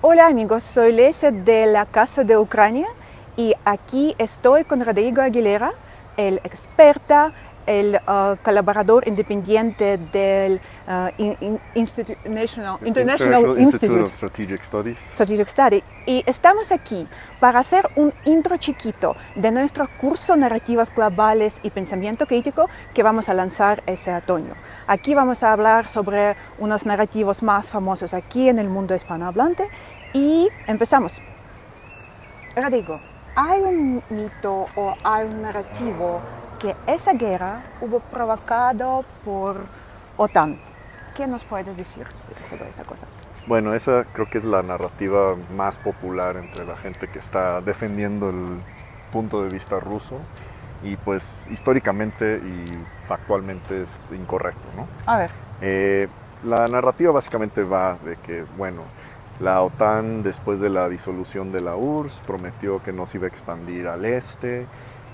Hola amigos, soy Lesa de la Casa de Ucrania y aquí estoy con Rodrigo Aguilera, el experta, el colaborador independiente del International Institute Institute of Strategic Studies. Strategic Study. Y estamos aquí para hacer un intro chiquito de nuestro curso Narrativas Globales y Pensamiento Crítico que vamos a lanzar ese otoño. Aquí vamos a hablar sobre unos narrativos más famosos aquí en el mundo hispanohablante y empezamos. Rodrigo, ¿hay un mito o hay un narrativo que esa guerra hubo provocado por OTAN? ¿Qué nos puedes decir sobre esa cosa? Bueno, esa creo que es la narrativa más popular entre la gente que está defendiendo el punto de vista ruso y pues históricamente y factualmente es incorrecto, ¿no? A ver. La narrativa básicamente va de que, bueno, la OTAN después de la disolución de la URSS prometió que no se iba a expandir al este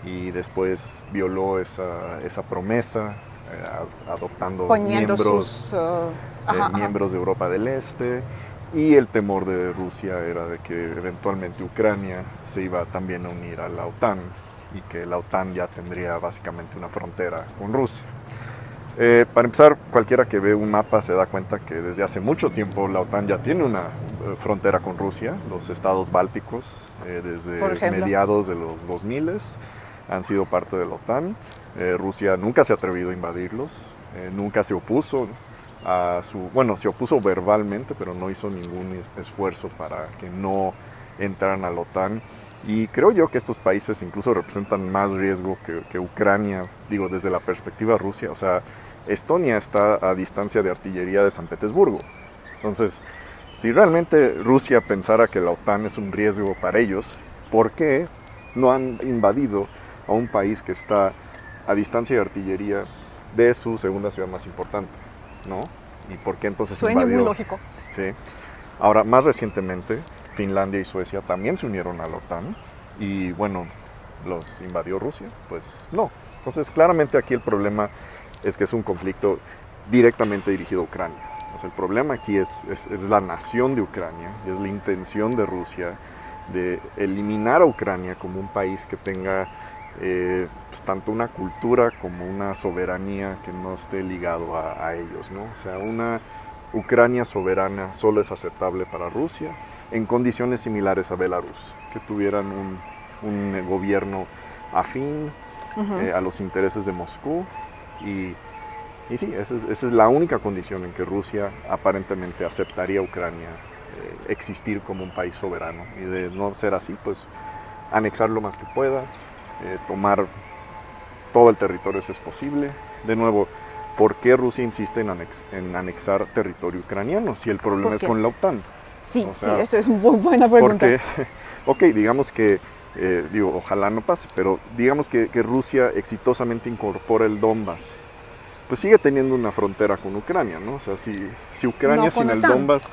y después violó esa promesa adoptando Poniendo miembros de Europa del Este, y el temor de Rusia era de que eventualmente Ucrania se iba también a unir a la OTAN y que la OTAN ya tendría básicamente una frontera con Rusia. Para empezar, cualquiera que ve un mapa se da cuenta que desde hace mucho tiempo la OTAN ya tiene una frontera con Rusia. Los estados bálticos, desde mediados de los 2000 han sido parte de la OTAN. Rusia nunca se ha atrevido a invadirlos, nunca se opuso se opuso verbalmente, pero no hizo ningún esfuerzo para que no entraran a la OTAN. Y creo yo que estos países incluso representan más riesgo que Ucrania, digo, desde la perspectiva Rusia. O sea, Estonia está a distancia de artillería de San Petersburgo. Entonces, si realmente Rusia pensara que la OTAN es un riesgo para ellos, ¿por qué no han invadido a un país que está a distancia de artillería de su segunda ciudad más importante, ¿no? ¿Y por qué entonces invadió? Muy lógico. Sí. Ahora, más recientemente, Finlandia y Suecia también se unieron a la OTAN y, bueno, ¿los invadió Rusia? Pues no. Entonces, claramente aquí el problema es que es un conflicto directamente dirigido a Ucrania. O sea, el problema aquí es la nación de Ucrania, es la intención de Rusia de eliminar a Ucrania como un país que tenga pues, tanto una cultura como una soberanía que no esté ligado a ellos, ¿no? O sea, una Ucrania soberana solo es aceptable para Rusia en condiciones similares a Belarus, que tuvieran un gobierno afín a los intereses de Moscú y sí, esa es la única condición en que Rusia aparentemente aceptaría a Ucrania existir como un país soberano, y de no ser así, pues anexar lo más que pueda, tomar todo el territorio si es posible. De nuevo, ¿por qué Rusia insiste en anexar territorio ucraniano si el problema es con la OTAN? Sí, o sea, sí, eso es muy buena pregunta. Porque, digamos que, ojalá no pase, pero digamos que Rusia exitosamente incorpora el Donbass, pues sigue teniendo una frontera con Ucrania, ¿no? O sea, si Ucrania sin el Donbass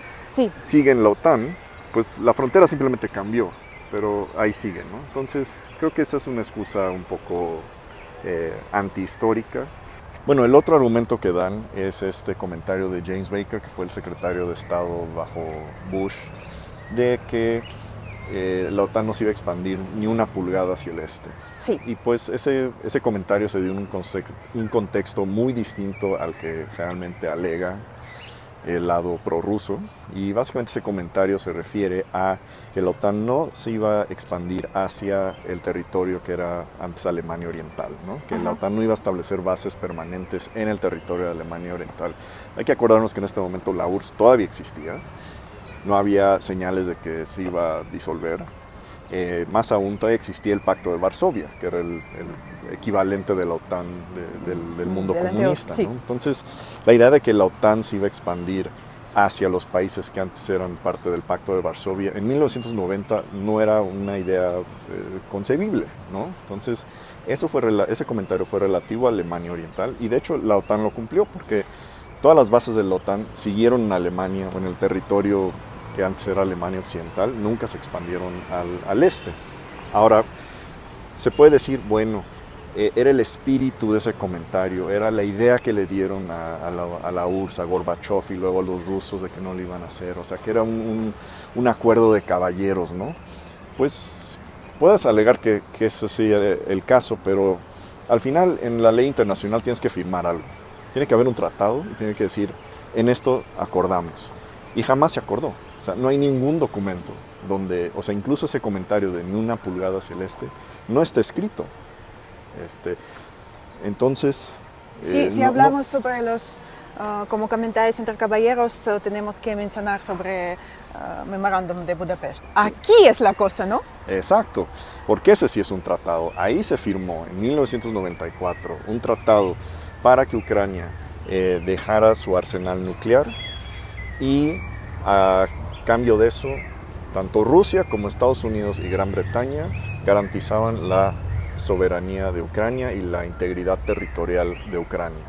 sigue en la OTAN, pues la frontera simplemente cambió, pero ahí sigue, ¿no? Entonces, creo que esa es una excusa un poco antihistórica. Bueno, el otro argumento que dan es este comentario de James Baker, que fue el secretario de Estado bajo Bush, de que la OTAN no se iba a expandir ni una pulgada hacia el este. Sí. Y pues ese comentario se dio en un contexto muy distinto al que realmente alega el lado prorruso, y básicamente ese comentario se refiere a que la OTAN no se iba a expandir hacia el territorio que era antes Alemania Oriental, ¿no? Que la OTAN no iba a establecer bases permanentes en el territorio de Alemania Oriental. Hay que acordarnos que en este momento la URSS todavía existía, no había señales de que se iba a disolver. Más aún, todavía existía el Pacto de Varsovia, que era el equivalente de la OTAN del mundo comunista, ¿no? Entonces, la idea de que la OTAN se iba a expandir hacia los países que antes eran parte del Pacto de Varsovia, en 1990 no era una idea concebible, ¿no? Entonces, ese comentario fue relativo a Alemania Oriental, y de hecho la OTAN lo cumplió, porque todas las bases de la OTAN siguieron en Alemania o en el territorio que antes era Alemania Occidental, nunca se expandieron al este. Ahora, se puede decir, bueno, era el espíritu de ese comentario, era la idea que le dieron a la URSS, a Gorbachev y luego a los rusos de que no lo iban a hacer, o sea, que era un acuerdo de caballeros, ¿no? Pues puedes alegar que eso sí el caso, pero al final en la ley internacional tienes que firmar algo, tiene que haber un tratado y tiene que decir, en esto acordamos, y jamás se acordó, o sea, no hay ningún documento donde, o sea, incluso ese comentario de ni una pulgada hacia el este, no está escrito. Entonces... si hablamos sobre los, como comentarios entre caballeros, tenemos que mencionar sobre Memorándum de Budapest. Aquí es la cosa, ¿no? Exacto, porque ese sí es un tratado. Ahí se firmó en 1994 un tratado para que Ucrania dejara su arsenal nuclear y a cambio de eso, tanto Rusia como Estados Unidos y Gran Bretaña garantizaban la soberanía de Ucrania y la integridad territorial de Ucrania.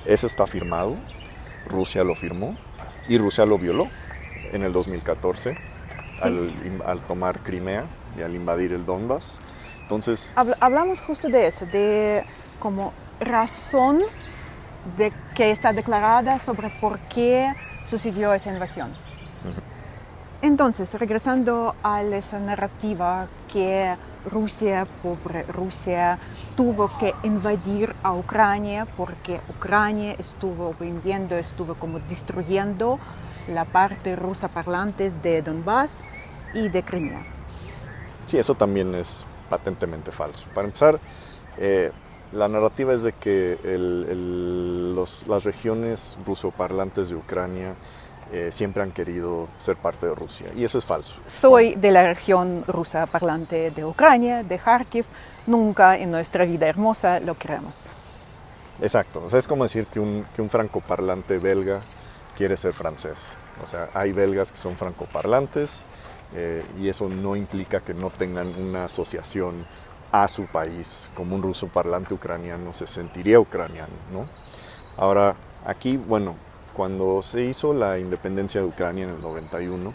Ese está firmado, Rusia lo firmó y Rusia lo violó en el 2014 al tomar Crimea y al invadir el Donbass. Entonces, hablamos justo de eso, de como razón de que está declarada sobre por qué sucedió esa invasión. Entonces, regresando a esa narrativa que Rusia, pobre Rusia, tuvo que invadir a Ucrania porque Ucrania estuvo oprimiendo, estuvo como destruyendo la parte rusa parlantes de Donbass y de Crimea. Sí, eso también es patentemente falso. Para empezar, la narrativa es de que las regiones rusoparlantes de Ucrania siempre han querido ser parte de Rusia, y eso es falso. Soy de la región rusa parlante de Ucrania, de Kharkiv, nunca en nuestra vida hermosa lo queremos. Exacto, o sea, es como decir que un francoparlante belga quiere ser francés. O sea, hay belgas que son francoparlantes y eso no implica que no tengan una asociación a su país, como un ruso parlante ucraniano se sentiría ucraniano, ¿no? Ahora, aquí, bueno, cuando se hizo la independencia de Ucrania en el 91,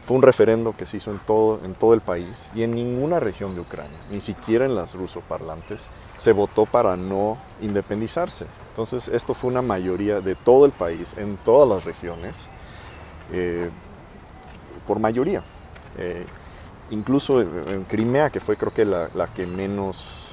fue un referendo que se hizo en todo el país y en ninguna región de Ucrania, ni siquiera en las rusoparlantes, se votó para no independizarse. Entonces, esto fue una mayoría de todo el país, en todas las regiones, por mayoría. Incluso en Crimea, que fue creo que la que menos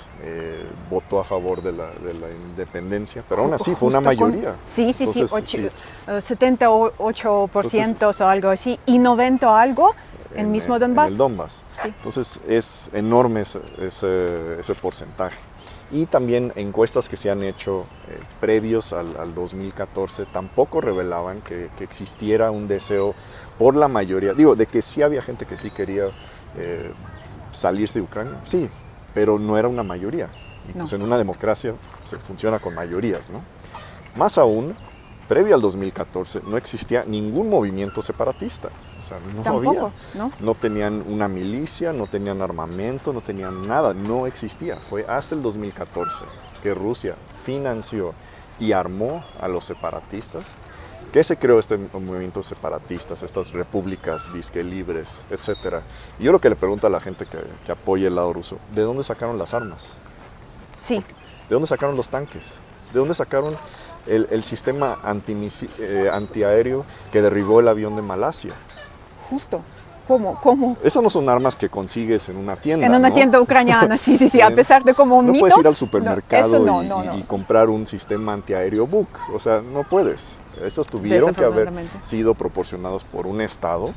votó a favor de la independencia, pero aún así fue una mayoría. Sí, 78% o algo así, y 90% o algo en mismo Donbass. En el Donbass. Sí. Entonces es enorme ese porcentaje. Y también encuestas que se han hecho previos al 2014 tampoco revelaban que existiera un deseo por la mayoría, digo, de que sí había gente que sí quería salirse de Ucrania, sí, pero no era una mayoría. Y pues en una democracia se funciona con mayorías, ¿no? Más aún, previo al 2014 no existía ningún movimiento separatista. O sea, Tampoco, había. No tenían una milicia, no tenían armamento, no tenían nada, no existía. Fue hasta el 2014 que Rusia financió y armó a los separatistas, que se creó este movimiento separatistas, estas repúblicas disque libres, etc. Y yo lo que le pregunto a la gente que apoya el lado ruso, ¿de dónde sacaron las armas? Sí. ¿De dónde sacaron los tanques? ¿De dónde sacaron el sistema antiaéreo que derribó el avión de Malasia? Justo. ¿Cómo? Esas no son armas que consigues en una tienda. En una tienda ucraniana, sí, a pesar de como un no mito. No puedes ir al supermercado y comprar un sistema antiaéreo Buk. O sea, no puedes. Estos tuvieron que haber sido proporcionados por un Estado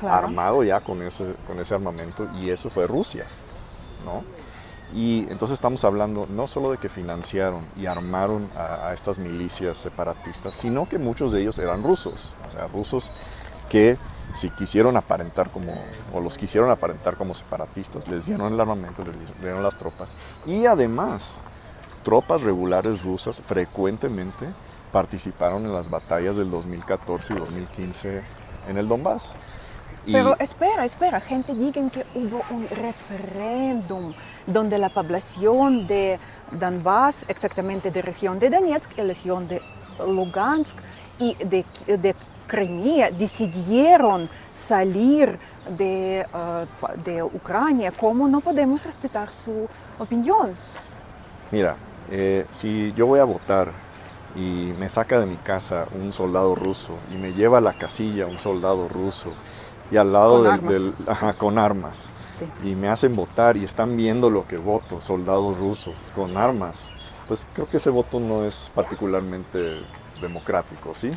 armado ya con ese armamento, y eso fue Rusia, ¿no? Y entonces estamos hablando no solo de que financiaron y armaron a estas milicias separatistas, sino que muchos de ellos eran rusos, o sea, rusos que si quisieron aparentar los quisieron aparentar como separatistas, les dieron el armamento, les dieron las tropas, y además tropas regulares rusas frecuentemente participaron en las batallas del 2014 y 2015 en el Donbass. Pero espera, gente digan que hubo un referéndum donde la población de Donbass, exactamente de región de Donetsk, la región de Lugansk y de Crimea, decidieron salir de Ucrania, ¿cómo no podemos respetar su opinión? Mira, si yo voy a votar y me saca de mi casa un soldado ruso y me lleva a la casilla un soldado ruso y al lado con armas Sí. y me hacen votar y están viendo lo que voto, soldados rusos con armas, pues creo que ese voto no es particularmente democrático, ¿sí?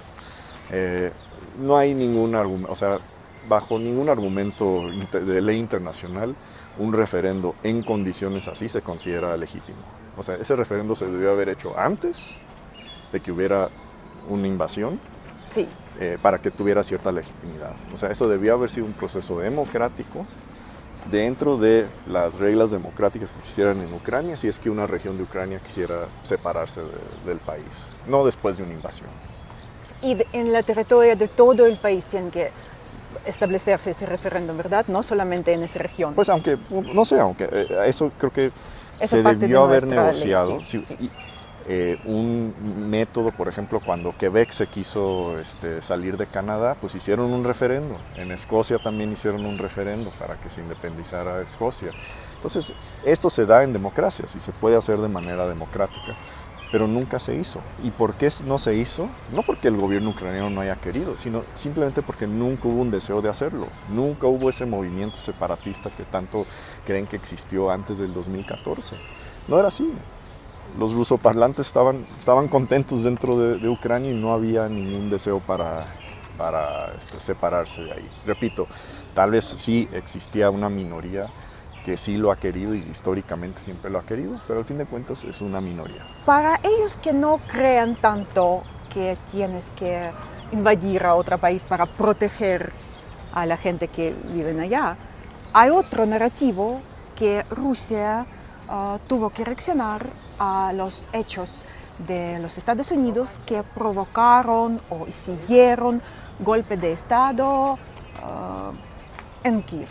No hay ningún argumento, o sea, bajo ningún argumento de ley internacional, un referendo en condiciones así se considera legítimo. O sea, ese referendo se debió haber hecho antes de que hubiera una invasión, Sí. para que tuviera cierta legitimidad. O sea, eso debió haber sido un proceso democrático dentro de las reglas democráticas que existieran en Ucrania, si es que una región de Ucrania quisiera separarse del país, no después de una invasión. Y en la territorio de todo el país tienen que establecerse ese referéndum, ¿verdad? No solamente en esa región. Pues aunque, no sé, aunque eso creo que Esa se parte debió de haber nuestra ley, negociado. sí. Un método, por ejemplo, cuando Quebec se quiso salir de Canadá, pues hicieron un referendo. En Escocia también hicieron un referendo para que se independizara Escocia. Entonces, esto se da en democracias y se puede hacer de manera democrática, pero nunca se hizo. ¿Y por qué no se hizo? No porque el gobierno ucraniano no haya querido, sino simplemente porque nunca hubo un deseo de hacerlo. Nunca hubo ese movimiento separatista que tanto creen que existió antes del 2014. No era así. Los rusoparlantes estaban contentos dentro de Ucrania y no había ningún deseo para separarse de ahí. Repito, tal vez sí existía una minoría que sí lo ha querido y históricamente siempre lo ha querido, pero al fin de cuentas es una minoría. Para ellos que no crean tanto que tienes que invadir a otro país para proteger a la gente que vive allá, hay otro narrativo que Rusia tuvo que reaccionar a los hechos de los Estados Unidos que provocaron o siguieron golpe de Estado en Kiev.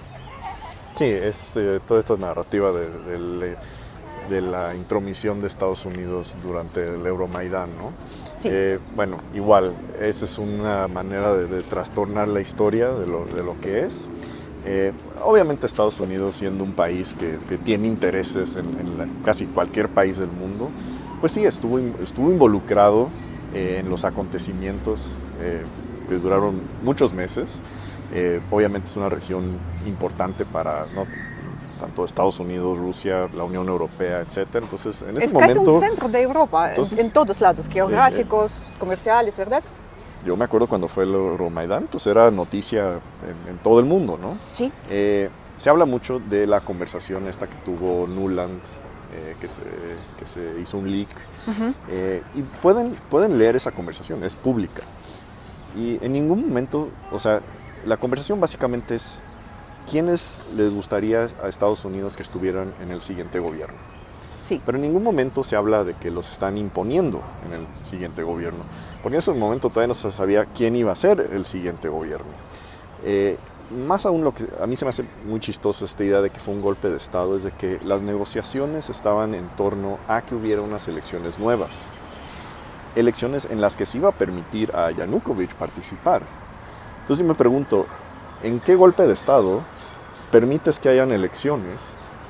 Sí, es toda esta narrativa de la intromisión de Estados Unidos durante el Euromaidán, ¿no? Sí. Bueno, igual, esa es una manera de trastornar la historia de lo que es. Obviamente Estados Unidos, siendo un país que tiene intereses en casi cualquier país del mundo, pues sí, estuvo involucrado en los acontecimientos que duraron muchos meses. Obviamente es una región importante para tanto Estados Unidos, Rusia, la Unión Europea, etc. Entonces, en ese momento... Es casi un centro de Europa, en todos lados, geográficos, comerciales, ¿verdad? Yo me acuerdo cuando fue el Euromaidán, pues era noticia en todo el mundo, ¿no? Sí. Se habla mucho de la conversación esta que tuvo Nuland, que se hizo un leak. Y pueden leer esa conversación, es pública. Y en ningún momento, o sea, la conversación básicamente es quiénes les gustaría a Estados Unidos que estuvieran en el siguiente gobierno. Sí. Pero en ningún momento se habla de que los están imponiendo en el siguiente gobierno, porque en ese momento todavía no se sabía quién iba a ser el siguiente gobierno. Más aún, lo que a mí se me hace muy chistoso esta idea de que fue un golpe de Estado es de que las negociaciones estaban en torno a que hubiera unas elecciones nuevas. Elecciones en las que se iba a permitir a Yanukovych participar. Entonces yo me pregunto, ¿en qué golpe de Estado permites que hayan elecciones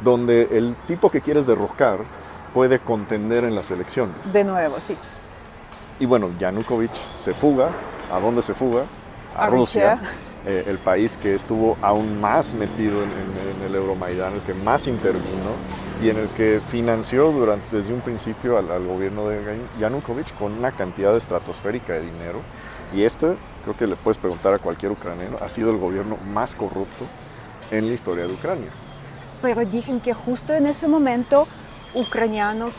donde el tipo que quieres derrocar puede contender en las elecciones? De nuevo, sí. Y bueno, Yanukovych se fuga. ¿A dónde se fuga? A Rusia. El país que estuvo aún más metido en el Euromaidán, el que más intervino y en el que financió desde un principio al gobierno de Yanukovych con una cantidad estratosférica de dinero. Y creo que le puedes preguntar a cualquier ucraniano, ha sido el gobierno más corrupto en la historia de Ucrania. Pero dicen que justo en ese momento ucranianos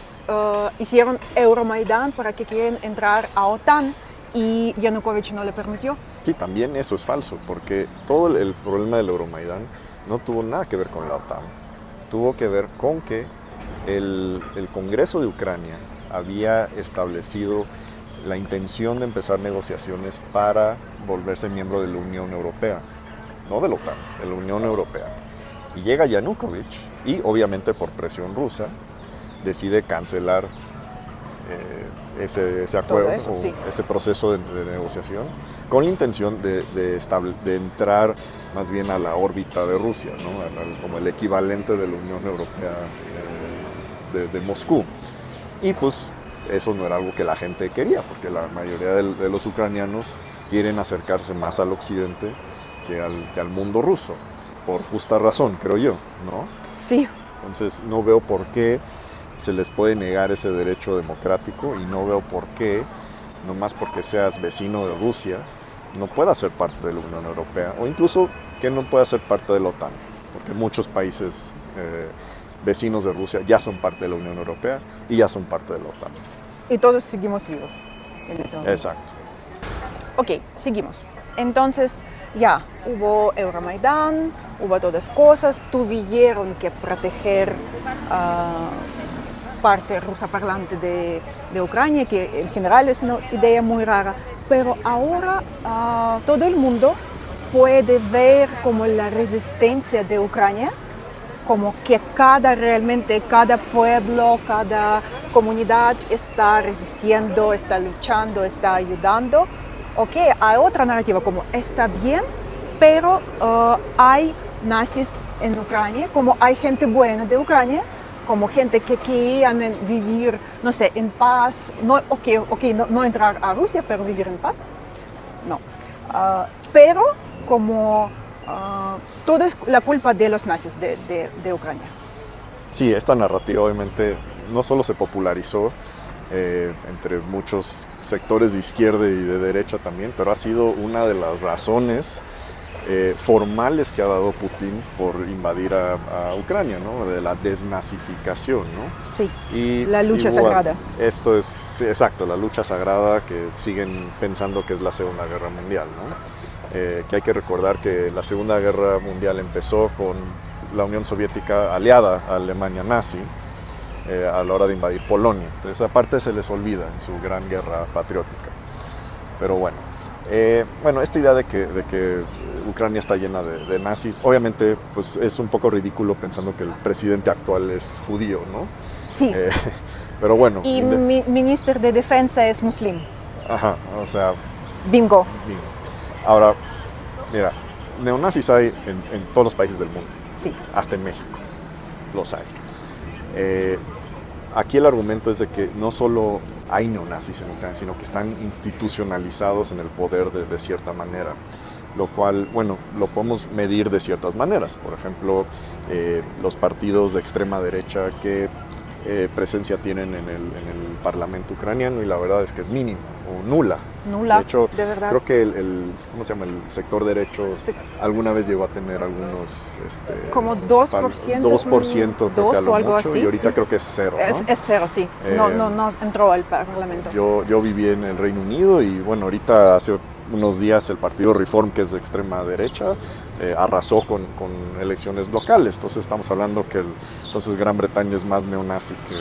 hicieron Euromaidán para que quieran entrar a OTAN y Yanukovych no le permitió. Sí, también eso es falso, porque todo el problema del Euromaidán no tuvo nada que ver con la OTAN. Tuvo que ver con que el Congreso de Ucrania había establecido la intención de empezar negociaciones para volverse miembro de la Unión Europea, no de la OTAN, de la Unión Europea. Y llega Yanukovych y obviamente por presión rusa decide cancelar ese acuerdo eso, o sí. ese proceso de negociación con la intención de entrar más bien a la órbita de Rusia, ¿no? Como el equivalente de la Unión Europea de Moscú. Y pues eso no era algo que la gente quería, porque la mayoría de los ucranianos quieren acercarse más al occidente que al mundo ruso, por justa razón, creo yo, ¿no? Sí. Entonces no veo por qué se les puede negar ese derecho democrático y no veo por qué, nomás porque seas vecino de Rusia, no puedas ser parte de la Unión Europea o incluso que no puedas ser parte de la OTAN, porque muchos países vecinos de Rusia ya son parte de la Unión Europea y ya son parte de la OTAN. Y todos seguimos vivos en ese momento. Exacto. Ok, seguimos. Entonces, ya, hubo Euromaidán, hubo todas cosas, tuvieron que proteger parte rusa parlante de Ucrania, que en general es una idea muy rara, pero ahora todo el mundo puede ver como la resistencia de Ucrania, como que realmente cada pueblo, cada comunidad está resistiendo, está luchando, está ayudando. Ok, hay otra narrativa como está bien, pero hay nazis en Ucrania, como hay gente buena de Ucrania, como gente que querían vivir, no sé, en paz, no entrar a Rusia, pero vivir en paz. No. Pero como todo es la culpa de los nazis de Ucrania. Sí, esta narrativa obviamente no solo se popularizó entre muchos sectores de izquierda y de derecha también, pero ha sido una de las razones formales que ha dado Putin por invadir a Ucrania, ¿no? De la desnazificación, ¿no? Sí, y la lucha igual, sagrada. Esto es, sí, exacto, la lucha sagrada que siguen pensando que es la Segunda Guerra Mundial, ¿no? Que hay que recordar que la Segunda Guerra Mundial empezó con la Unión Soviética aliada a Alemania nazi a la hora de invadir Polonia. Entonces, aparte se les olvida en su gran guerra patriótica. Pero bueno, esta idea de que Ucrania está llena de nazis, obviamente pues es un poco ridículo pensando que el presidente actual es judío, ¿no? Sí. Pero bueno. Y mi ministro de Defensa es musulmán. Ajá, o sea. Bingo. Ahora, mira, neonazis hay en todos los países del mundo. Sí. Hasta en México los hay. Aquí el argumento es de que no solo hay neonazis en Ucrania, sino que están institucionalizados en el poder de cierta manera, lo cual, bueno, lo podemos medir de ciertas maneras. Por ejemplo, los partidos de extrema derecha que presencia tienen en el parlamento ucraniano, y la verdad es que es mínima o nula. Nula, de hecho, de verdad. Creo que ¿cómo se llama? El sector derecho sí. Alguna vez llegó a tener algunos... como 2%. 2% creo que a lo o algo mucho, así, y ahorita sí. creo que es cero, ¿no? Es cero, sí. No entró al parlamento. Yo viví en el Reino Unido y bueno, ahorita hace unos días el partido Reform, que es de extrema derecha, arrasó con elecciones locales. Entonces estamos hablando que entonces Gran Bretaña es más neonazi que...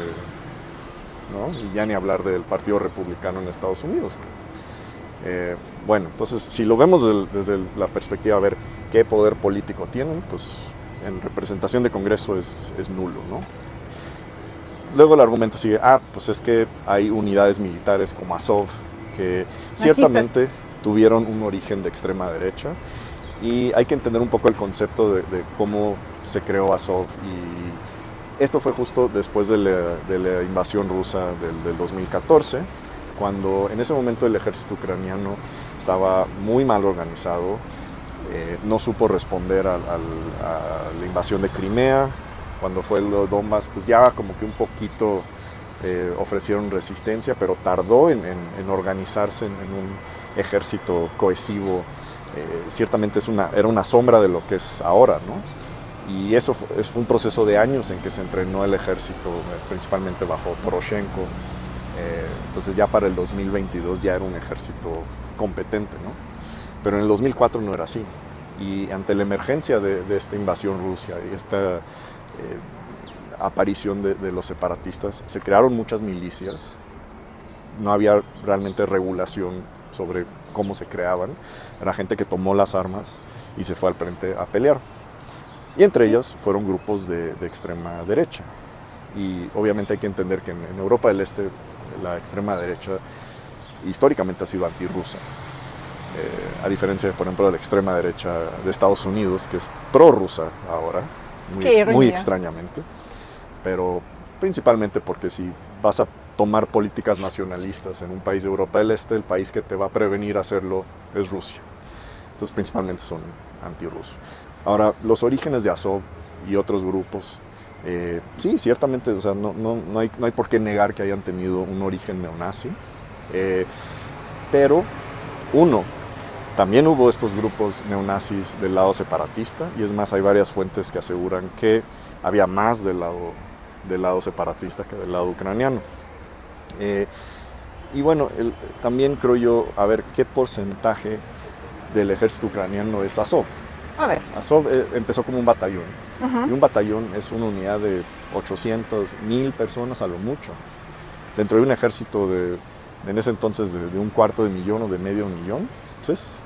¿no? Y ya ni hablar del Partido Republicano en Estados Unidos. Bueno, entonces si lo vemos desde la perspectiva de ver qué poder político tienen, pues en representación de Congreso es nulo, ¿no? Luego el argumento sigue, pues es que hay unidades militares como Azov, que ciertamente tuvieron un origen de extrema derecha, y hay que entender un poco el concepto de cómo se creó Azov, y esto fue justo después de la invasión rusa del 2014, cuando en ese momento el ejército ucraniano estaba muy mal organizado, no supo responder a la invasión de Crimea. Cuando fue el Donbass, pues ya como que un poquito ofrecieron resistencia, pero tardó en organizarse en un ejército cohesivo. Ciertamente era una sombra de lo que es ahora, ¿no? Y eso fue un proceso de años en que se entrenó el ejército, principalmente bajo Poroshenko. Entonces ya para el 2022 ya era un ejército competente, ¿no? Pero en el 2004 no era así. Y ante la emergencia de esta invasión rusa y esta aparición de los separatistas, se crearon muchas milicias. No había realmente regulación sobre cómo se creaban. Era gente que tomó las armas y se fue al frente a pelear. Y entre ellas fueron grupos de extrema derecha. Y obviamente hay que entender que en Europa del Este, la extrema derecha históricamente ha sido antirrusa. A diferencia, por ejemplo, de la extrema derecha de Estados Unidos, que es prorrusa ahora, muy extrañamente, pero principalmente porque si vas a tomar políticas nacionalistas en un país de Europa del Este, el país que te va a prevenir hacerlo es Rusia. Entonces, principalmente son antirrusos. Ahora, los orígenes de Azov y otros grupos, sí, ciertamente, o sea, no hay por qué negar que hayan tenido un origen neonazi, pero también hubo estos grupos neonazis del lado separatista, y es más, hay varias fuentes que aseguran que había más del lado separatista que del lado ucraniano. Y bueno, también creo yo, a ver, ¿qué porcentaje del ejército ucraniano es Azov? A ver. Azov empezó como un batallón, y un batallón es una unidad de 800, 1000 personas a lo mucho, dentro de un ejército en ese entonces de un cuarto de millón o de medio millón. Pues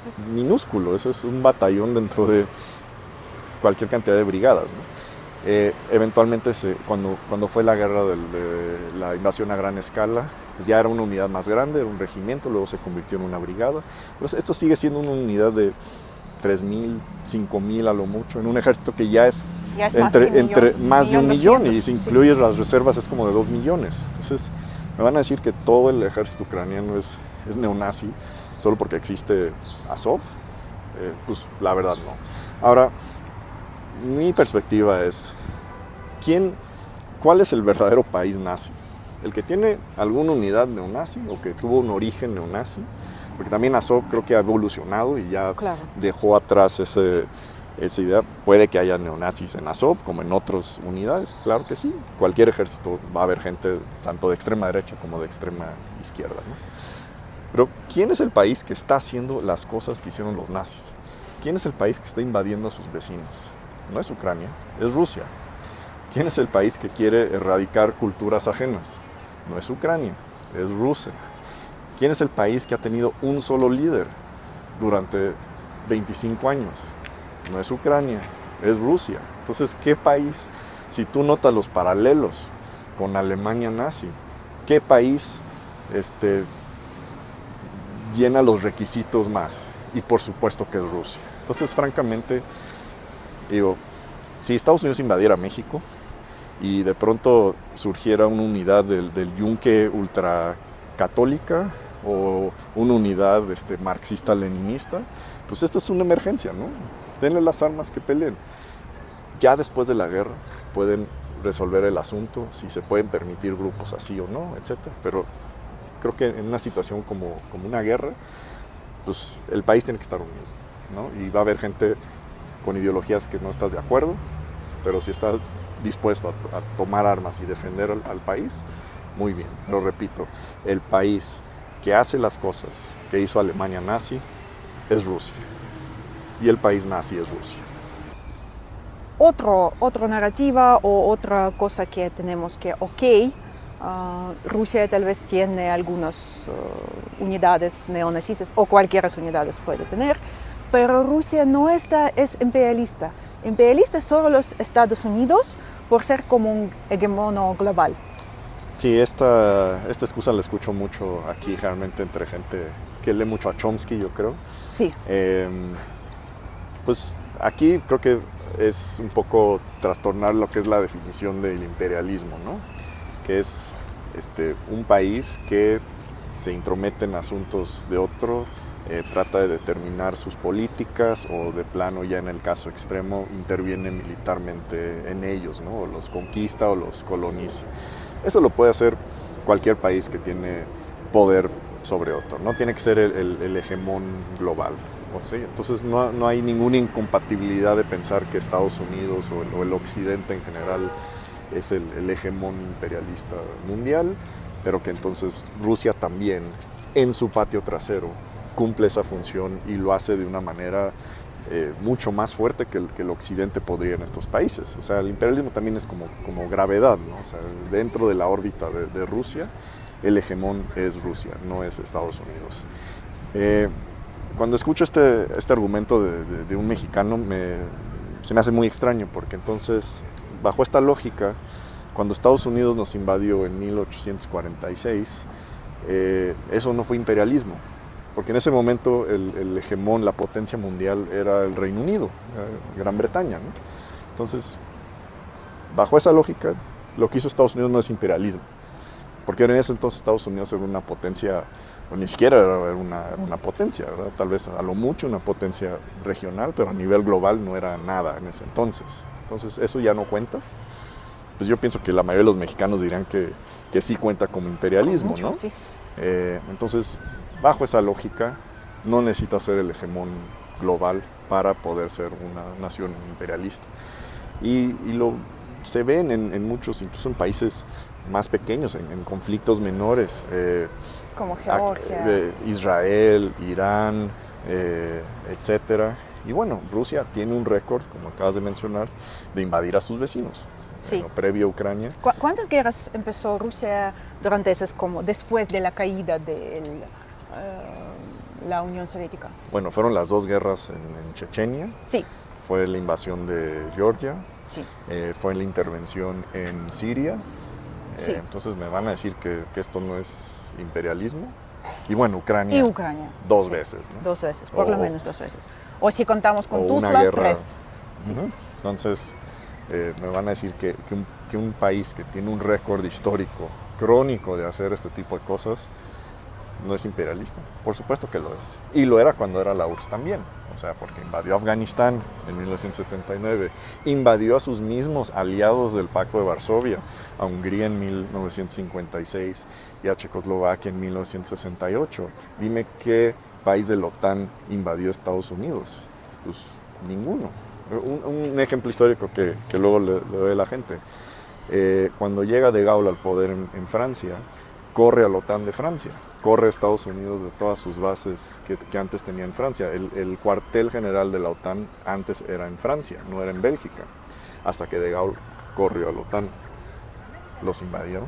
es minúsculo, eso es un batallón dentro de cualquier cantidad de brigadas, ¿no? Eventualmente, cuando fue la guerra de la invasión a gran escala, pues ya era una unidad más grande, era un regimiento, luego se convirtió en una brigada. Pues esto sigue siendo una unidad de 3.000, 5.000 a lo mucho, en un ejército que ya es más de un millón, y si incluyes las reservas es como de 2 millones. Entonces, me van a decir que todo el ejército ucraniano es neonazi, solo porque existe Azov. Pues la verdad no. Ahora, mi perspectiva es, ¿cuál es el verdadero país nazi? ¿El que tiene alguna unidad neonazi o que tuvo un origen neonazi? Porque también Azov creo que ha evolucionado y ya dejó atrás esa idea. Puede que haya neonazis en Azov como en otras unidades, claro que sí. Cualquier ejército va a haber gente tanto de extrema derecha como de extrema izquierda, ¿no? Pero ¿quién es el país que está haciendo las cosas que hicieron los nazis? ¿Quién es el país que está invadiendo a sus vecinos? No es Ucrania, es Rusia. ¿Quién es el país que quiere erradicar culturas ajenas? No es Ucrania, es Rusia. ¿Quién es el país que ha tenido un solo líder durante 25 años? No es Ucrania, es Rusia. Entonces, ¿qué país, si tú notas los paralelos con Alemania nazi, qué país llena los requisitos más? Y por supuesto que es Rusia. Entonces, francamente, digo, si Estados Unidos invadiera México y de pronto surgiera una unidad del yunque ultracatólica o una unidad marxista-leninista, pues esta es una emergencia, ¿no? Denle las armas que peleen. Ya después de la guerra pueden resolver el asunto, si se pueden permitir grupos así o no, etc. Pero creo que en una situación como una guerra, pues el país tiene que estar unido, ¿no? Y va a haber gente con ideologías que no estás de acuerdo, pero si estás dispuesto a tomar armas y defender al país, muy bien. Lo repito, el país que hace las cosas que hizo Alemania nazi es Rusia, y el país nazi es Rusia. Otra narrativa o otra cosa que tenemos que, Rusia tal vez tiene algunas unidades neonazistas, o cualquiera unidades puede tener, pero Rusia no es imperialista. Imperialista solo los Estados Unidos por ser como un hegemono global. Sí, esta excusa la escucho mucho aquí, generalmente entre gente que lee mucho a Chomsky, yo creo. Sí. Pues aquí creo que es un poco trastornar lo que es la definición del imperialismo, ¿no? Que es un país que se intromete en asuntos de otro, trata de determinar sus políticas, o de plano, ya en el caso extremo, interviene militarmente en ellos, ¿no? O los conquista o los coloniza. Eso lo puede hacer cualquier país que tiene poder sobre otro, no tiene que ser el hegemón global. ¿Sí? Entonces no hay ninguna incompatibilidad de pensar que Estados Unidos o el Occidente en general es el hegemón imperialista mundial, pero que entonces Rusia también, en su patio trasero, cumple esa función y lo hace de una manera mucho más fuerte que el Occidente podría en estos países. O sea, el imperialismo también es como gravedad, ¿no? O sea, dentro de la órbita de Rusia, el hegemón es Rusia, no es Estados Unidos. Cuando escucho este argumento de un mexicano, se me hace muy extraño, porque entonces, bajo esta lógica, Cuando Estados Unidos nos invadió en 1846, eso no fue imperialismo, porque en ese momento el hegemón, la potencia mundial era el Reino Unido, Gran Bretaña, ¿no? Entonces, bajo esa lógica, lo que hizo Estados Unidos no es imperialismo, porque en ese entonces Estados Unidos era una potencia, o ni siquiera era una potencia, ¿verdad? Tal vez a lo mucho una potencia regional, pero a nivel global no era nada en ese entonces. Entonces, eso ya no cuenta. Pues yo pienso que la mayoría de los mexicanos dirían que sí cuenta como imperialismo, mucho, ¿no? Sí. Entonces, bajo esa lógica, no necesita ser el hegemón global para poder ser una nación imperialista. Y se ven en muchos, incluso en países más pequeños, en conflictos menores. Como Georgia. Israel, Irán, etcétera. Y bueno, Rusia tiene un récord, como acabas de mencionar, de invadir a sus vecinos. Sí. Previo a Ucrania. ¿Cuántas guerras empezó Rusia durante esas, como después de la caída de la Unión Soviética? Bueno, fueron las 2 guerras en Chechenia. Sí. Fue la invasión de Georgia. Sí. Fue la intervención en Siria. Sí. Entonces me van a decir que esto no es imperialismo. Y bueno, Ucrania. Y Ucrania. 2 veces, ¿no? 2 veces, por lo menos 2 veces. O si contamos con Tuzla, 3. Uh-huh. Entonces, me van a decir que un país que tiene un récord histórico, crónico de hacer este tipo de cosas, no es imperialista. Por supuesto que lo es. Y lo era cuando era la URSS también. O sea, porque invadió Afganistán en 1979, invadió a sus mismos aliados del Pacto de Varsovia, a Hungría en 1956 y a Checoslovaquia en 1968. Dime qué país de la OTAN invadió Estados Unidos. Pues ninguno. Un ejemplo histórico que luego le doy a la gente. Cuando llega De Gaulle al poder en Francia, corre a la OTAN de Francia, corre a Estados Unidos de todas sus bases que antes tenía en Francia. El cuartel general de la OTAN antes era en Francia, no era en Bélgica, hasta que De Gaulle corrió a la OTAN. ¿Los invadieron?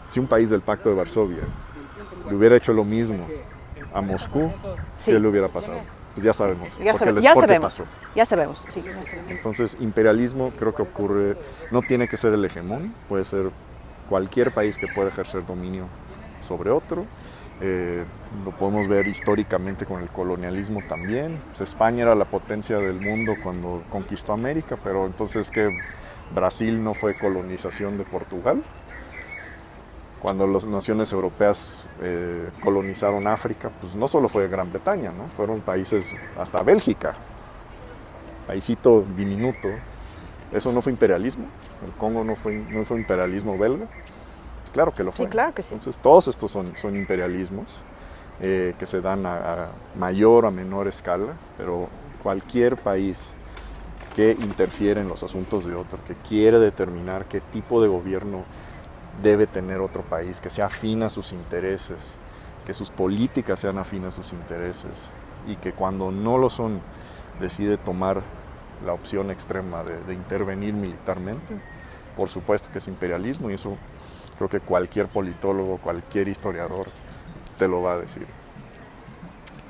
Si un país del Pacto de Varsovia le hubiera hecho lo mismo a Moscú, sí, ¿qué le hubiera pasado? Pues ya sabemos. Ya sabemos. Ya sabemos. Sí, ya sabemos. Entonces, imperialismo creo que ocurre, no tiene que ser el hegemón, puede ser cualquier país que pueda ejercer dominio sobre otro. Lo podemos ver históricamente con el colonialismo también. Pues España era la potencia del mundo cuando conquistó América, pero entonces que Brasil no fue colonización de Portugal. Cuando las naciones europeas colonizaron África, pues no solo fue Gran Bretaña, ¿no? Fueron países, hasta Bélgica, paísito diminuto. ¿Eso no fue imperialismo? ¿El Congo no fue imperialismo belga? Pues claro que lo fue. Sí, claro que sí. Entonces todos estos son imperialismos que se dan a mayor o a menor escala, pero cualquier país que interfiere en los asuntos de otro, que quiere determinar qué tipo de gobierno debe tener otro país, que sea afín a sus intereses, que sus políticas sean afín a sus intereses y que cuando no lo son decide tomar la opción extrema de intervenir militarmente, por supuesto que es imperialismo, y eso creo que cualquier politólogo, cualquier historiador te lo va a decir.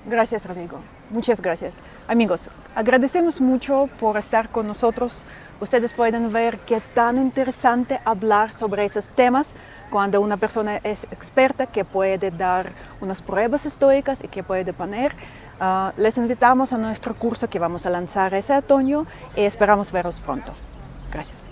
Gracias, Rodrigo. Muchas gracias. Amigos, agradecemos mucho por estar con nosotros. Ustedes pueden ver qué tan interesante hablar sobre esos temas cuando una persona es experta, que puede dar unas pruebas históricas y que puede poner. Les invitamos a nuestro curso que vamos a lanzar ese otoño y esperamos verlos pronto. Gracias.